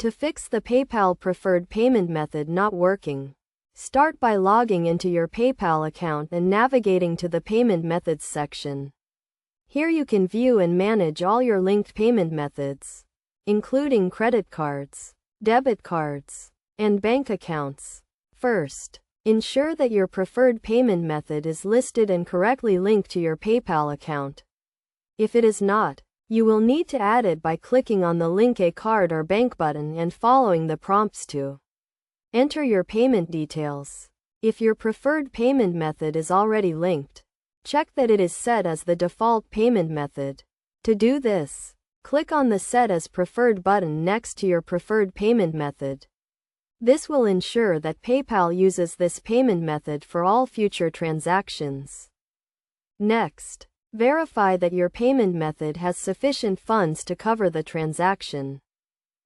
To fix the PayPal preferred payment method not working, start by logging into your PayPal account and navigating to the Payment Methods section. Here you can view and manage all your linked payment methods, including credit cards, debit cards, and bank accounts. First, ensure that your preferred payment method is listed and correctly linked to your PayPal account. If it is not, you will need to add it by clicking on the Link a Card or Bank button and following the prompts to enter your payment details. If your preferred payment method is already linked, check that it is set as the default payment method. To do this, click on the Set as Preferred button next to your preferred payment method. This will ensure that PayPal uses this payment method for all future transactions. Next, verify that your payment method has sufficient funds to cover the transaction.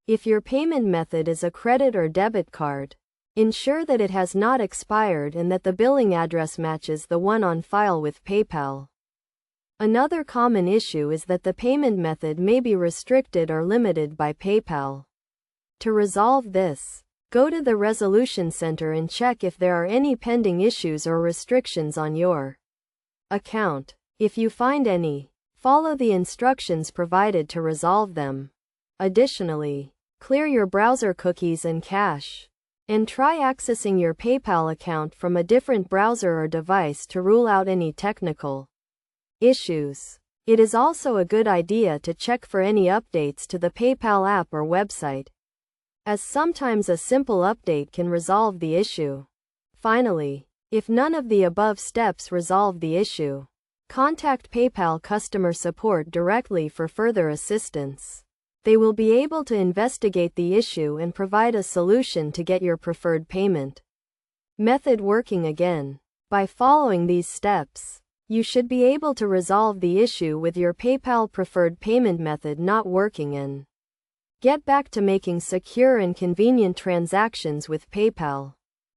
If your payment method is a credit or debit card, ensure that it has not expired and that the billing address matches the one on file with PayPal. Another common issue is that the payment method may be restricted or limited by PayPal. To resolve this, go to the Resolution Center and check if there are any pending issues or restrictions on your account. If you find any, follow the instructions provided to resolve them. Additionally, clear your browser cookies and cache, and try accessing your PayPal account from a different browser or device to rule out any technical issues. It is also a good idea to check for any updates to the PayPal app or website, as sometimes a simple update can resolve the issue. Finally, if none of the above steps resolve the issue, contact PayPal customer support directly for further assistance. They will be able to investigate the issue and provide a solution to get your preferred payment method working again. By following these steps, you should be able to resolve the issue with your PayPal preferred payment method not working and get back to making secure and convenient transactions with PayPal.